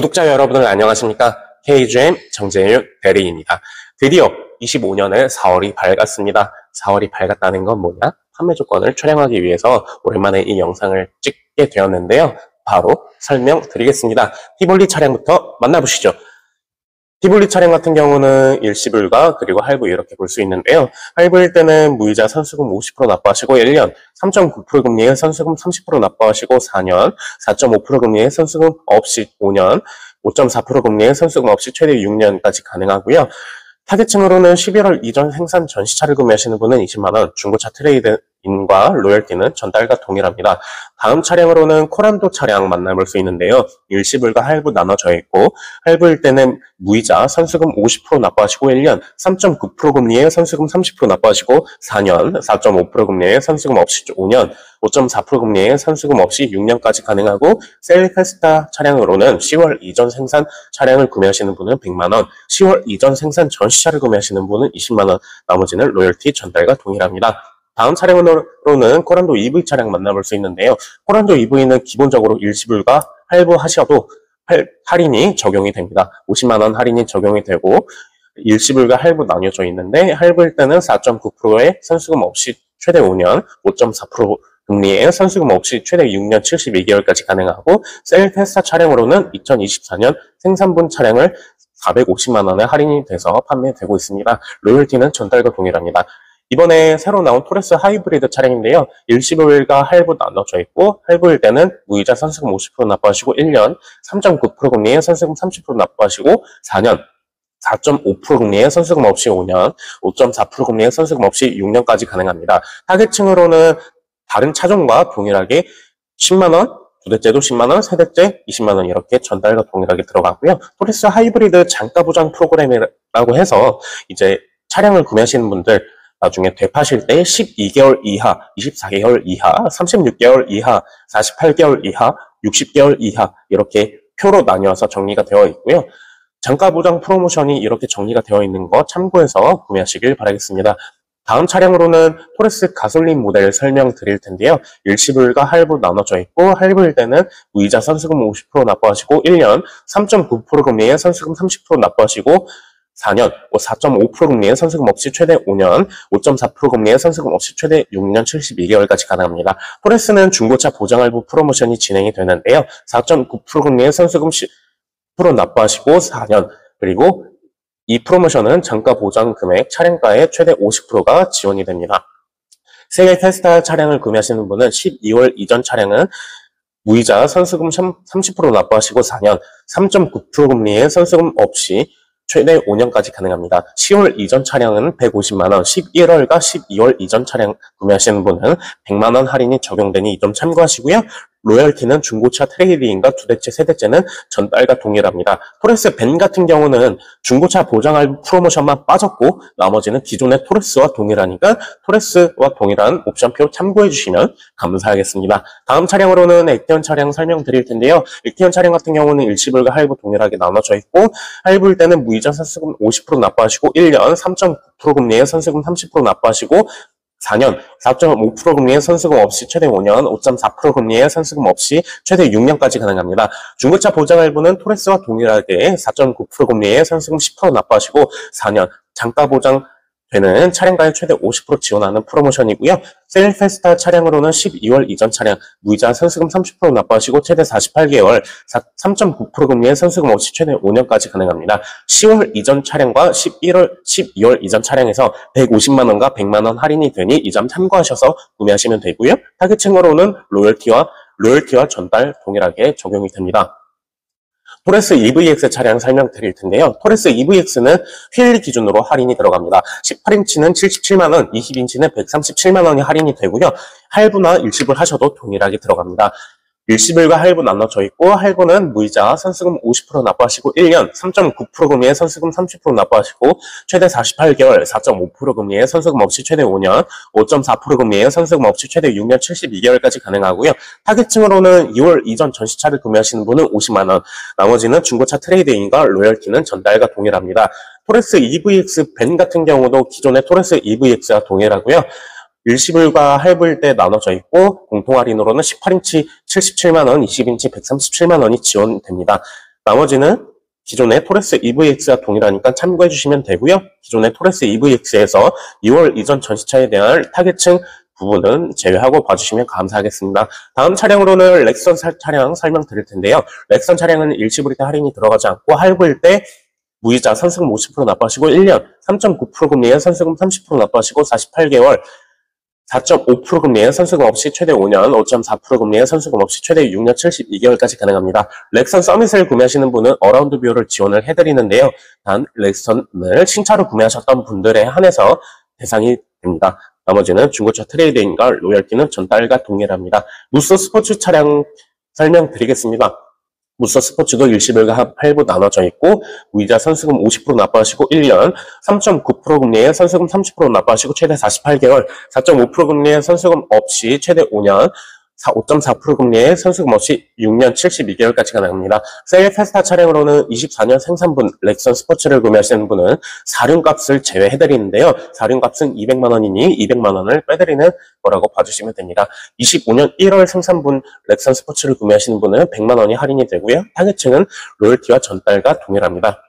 구독자 여러분들 안녕하십니까? KGM 정재윤 대리입니다. 드디어 25년의 4월이 밝았습니다. 4월이 밝았다는 건 뭐냐? 판매 조건을 촬영하기 위해서 오랜만에 이 영상을 찍게 되었는데요. 바로 설명드리겠습니다. 티볼리 차량부터 만나보시죠. 티볼리 차량 같은 경우는 일시불과 그리고 할부 이렇게 볼 수 있는데요. 할부일 때는 무이자 선수금 50% 납부하시고 1년, 3.9% 금리에 선수금 30% 납부하시고 4년, 4.5% 금리에 선수금 없이 5년, 5.4% 금리에 선수금 없이 최대 6년까지 가능하고요. 타겟층으로는 11월 이전 생산 전시차를 구매하시는 분은 20만원, 중고차 트레이드인과 로열티는 전달과 동일합니다. 다음 차량으로는 코란도 차량 만나볼 수 있는데요. 일시불과 할부 나눠져 있고, 할부일 때는 무이자 선수금 50% 납부하시고 1년, 3.9% 금리에 선수금 30% 납부하시고 4년, 4.5% 금리에 선수금 없이 5년, 5.4% 금리에 선수금 없이 6년까지 가능하고, 셀페스타 차량으로는 10월 이전 생산 차량을 구매하시는 분은 100만원, 10월 이전 생산 전시차를 구매하시는 분은 20만원, 나머지는 로열티 전달과 동일합니다. 다음 차량으로는 코란도 EV 차량 만나볼 수 있는데요. 코란도 EV는 기본적으로 일시불과 할부하셔도 할인이 적용이 됩니다. 50만원 할인이 적용이 되고 일시불과 할부 나뉘어져 있는데 할부일 때는 4.9%의 선수금 없이 최대 5년, 5.4% 금리에 선수금 없이 최대 6년 72개월까지 가능하고 셀테스타 차량으로는 2024년 생산분 차량을 450만원에 할인이 돼서 판매되고 있습니다. 로열티는 전달과 동일합니다. 이번에 새로 나온 토레스 하이브리드 차량인데요. 일시불과 할부 나눠져 있고 할부일 때는 무이자 선수금 50% 납부하시고 1년, 3.9% 금리에 선수금 30% 납부하시고 4년, 4.5% 금리에 선수금 없이 5년, 5.4% 금리에 선수금 없이 6년까지 가능합니다. 타겟층으로는 다른 차종과 동일하게 10만원, 두 대째도 10만원, 세 대째 20만원 이렇게 전달과 동일하게 들어가고요. 토레스 하이브리드 잔가 보장 프로그램이라고 해서 이제 차량을 구매하시는 분들 나중에 되파실 때 12개월 이하, 24개월 이하, 36개월 이하, 48개월 이하, 60개월 이하 이렇게 표로 나뉘어서 정리가 되어 있고요. 잔가 보장 프로모션이 이렇게 정리가 되어 있는 거 참고해서 구매하시길 바라겠습니다. 다음 차량으로는 토레스 가솔린 모델 설명드릴 텐데요. 일시불과 할부 나눠져 있고 할부일 때는 무이자 선수금 50% 납부하시고 1년, 3.9% 금리에 선수금 30% 납부하시고 4년, 4.5% 금리에 선수금 없이 최대 5년, 5.4% 금리에 선수금 없이 최대 6년 72개월까지 가능합니다. 토레스는 중고차 보장할부 프로모션이 진행이 되는데요. 4.9% 금리에 선수금 10% 납부하시고 4년, 그리고 이 프로모션은 잔가 보장 금액 차량가의 최대 50%가 지원이 됩니다. 세계 테스타 차량을 구매하시는 분은 12월 이전 차량은 무이자 선수금 30% 납부하시고 4년, 3.9% 금리에 선수금 없이 최대 5년까지 가능합니다. 10월 이전 차량은 150만원, 11월과 12월 이전 차량 구매하시는 분은 100만원 할인이 적용되니 이 점 참고하시고요. 로열티는 중고차 트레이드인과 두 대째, 세 대째는 전달과 동일합니다. 토레스 벤 같은 경우는 중고차 보장할부 프로모션만 빠졌고 나머지는 기존의 토레스와 동일하니까 토레스와 동일한 옵션표 참고해 주시면 감사하겠습니다. 다음 차량으로는 액티언 차량 설명드릴 텐데요. 액티언 차량 같은 경우는 일시불과 할부 동일하게 나눠져 있고 할부일 때는 무이자 선수금 50% 납부하시고 1년 3.9% 금리에 선수금 30% 납부하시고 4년, 4.5% 금리에 선수금 없이 최대 5년, 5.4% 금리에 선수금 없이 최대 6년까지 가능합니다. 중고차 보장할부는 토레스와 동일하게 4.9% 금리에 선수금 10% 납부하시고 4년, 잔가 보장 되는 차량가의 최대 50% 지원하는 프로모션이고요. 셀페스타 차량으로는 12월 이전 차량, 무이자 선수금 30% 납부하시고 최대 48개월, 3.9% 금리의 선수금 없이 최대 5년까지 가능합니다. 10월 이전 차량과 12월 이전 차량에서 150만원과 100만원 할인이 되니 이 점 참고하셔서 구매하시면 되고요. 타겟층으로는 로열티와 전달 동일하게 적용이 됩니다. 토레스 EVX 차량 설명드릴 텐데요. 토레스 EVX는 휠 기준으로 할인이 들어갑니다. 18인치는 77만원, 20인치는 137만원이 할인이 되고요. 할부나 일시불 하셔도 동일하게 들어갑니다. 일시불과 할부 나눠져 있고 할부는 무이자 선수금 50% 납부하시고 1년, 3.9% 금리에 선수금 30% 납부하시고 최대 48개월, 4.5% 금리에 선수금 없이 최대 5년, 5.4% 금리에 선수금 없이 최대 6년 72개월까지 가능하고요. 타겟층으로는 2월 이전 전시차를 구매하시는 분은 50만원, 나머지는 중고차 트레이드인과 로열티는 전달과 동일합니다. 토레스 EVX 벤 같은 경우도 기존의 토레스 EVX와 동일하고요. 일시불과 할부일 때 나눠져 있고 공통 할인으로는 18인치 77만원, 20인치 137만원이 지원됩니다. 나머지는 기존의 토레스 EVX와 동일하니까 참고해 주시면 되고요. 기존의 토레스 EVX에서 2월 이전 전시차에 대한 타겟층 부분은 제외하고 봐주시면 감사하겠습니다. 다음 차량으로는 렉선 차량 설명드릴 텐데요. 렉선 차량은 일시불이 때 할인이 들어가지 않고 할부일 때 무이자 선수금 50% 납부하시고 1년 3.9% 금리에 선수금 30% 납부하시고 48개월 4.5% 금리에 선수금 없이 최대 5년, 5.4% 금리에 선수금 없이 최대 6년 72개월까지 가능합니다. 렉선 서밋을 구매하시는 분은 어라운드 뷰어를 지원을 해드리는데요. 단 렉선을 신차로 구매하셨던 분들에 한해서 대상이 됩니다. 나머지는 중고차 트레이드인과 로열티는 전달과 동일합니다. 무쏘 스포츠 차량 설명드리겠습니다. 무쏘 스포츠도 일시불과 할부 나눠져 있고 무이자 선수금 50% 납부하시고 1년 3.9% 금리에 선수금 30% 납부하시고 최대 48개월 4.5% 금리에 선수금 없이 최대 5년 5.4% 금리에 선수금 없이 6년 72개월까지 가능합니다. 세일 페스타 차량으로는 24년 생산분 렉선 스포츠를 구매하시는 분은 사륜값을 제외해드리는데요. 사륜값은 200만원이니 200만원을 빼드리는 거라고 봐주시면 됩니다. 25년 1월 생산분 렉선 스포츠를 구매하시는 분은 100만원이 할인이 되고요. 타겟층은 로열티와 전달과 동일합니다.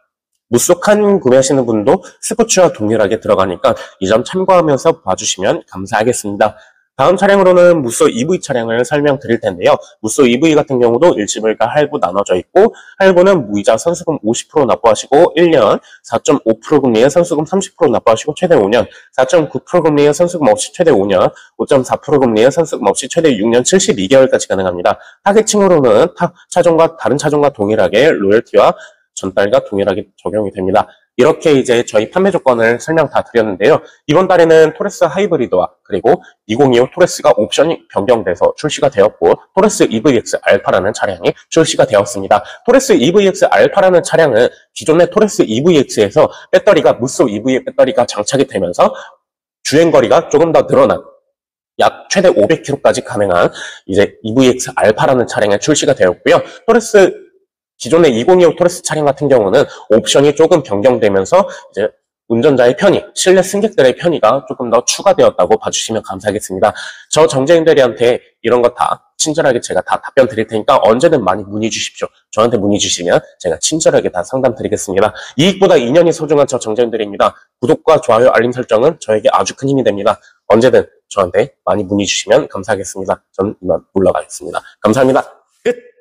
무쏘칸 구매하시는 분도 스포츠와 동일하게 들어가니까 이 점 참고하면서 봐주시면 감사하겠습니다. 다음 차량으로는 무쏘 EV 차량을 설명드릴 텐데요. 무쏘 EV 같은 경우도 일시불과 할부 나눠져 있고 할부는 무이자 선수금 50% 납부하시고 1년 4.5% 금리에 선수금 30% 납부하시고 최대 5년 4.9% 금리에 선수금 없이 최대 5년 5.4% 금리에 선수금 없이 최대 6년 72개월까지 가능합니다. 타겟층으로는 차종과 다른 차종과 동일하게 로열티와 전달과 동일하게 적용이 됩니다. 이렇게 이제 저희 판매 조건을 설명 다 드렸는데요. 이번 달에는 토레스 하이브리드와 그리고 2025 토레스가 옵션이 변경돼서 출시가 되었고 토레스 EVX 알파라는 차량이 출시가 되었습니다. 토레스 EVX 알파라는 차량은 기존의 토레스 EVX에서 배터리가 무쏘 EV 배터리가 장착이 되면서 주행거리가 조금 더 늘어난 약 최대 500km까지 가능한 이제 EVX 알파라는 차량이 출시가 되었고요. 토레스 기존의 2025 토레스 차량 같은 경우는 옵션이 조금 변경되면서 이제 운전자의 편의, 실내 승객들의 편의가 조금 더 추가되었다고 봐주시면 감사하겠습니다. 저 정재인들한테 이런 거 다 친절하게 제가 다 답변 드릴 테니까 언제든 많이 문의 주십시오. 저한테 문의 주시면 제가 친절하게 다 상담 드리겠습니다. 이익보다 인연이 소중한 저 정재인들입니다. 구독과 좋아요, 알림 설정은 저에게 아주 큰 힘이 됩니다. 언제든 저한테 많이 문의 주시면 감사하겠습니다. 저는 이만 물러가겠습니다. 감사합니다. 끝!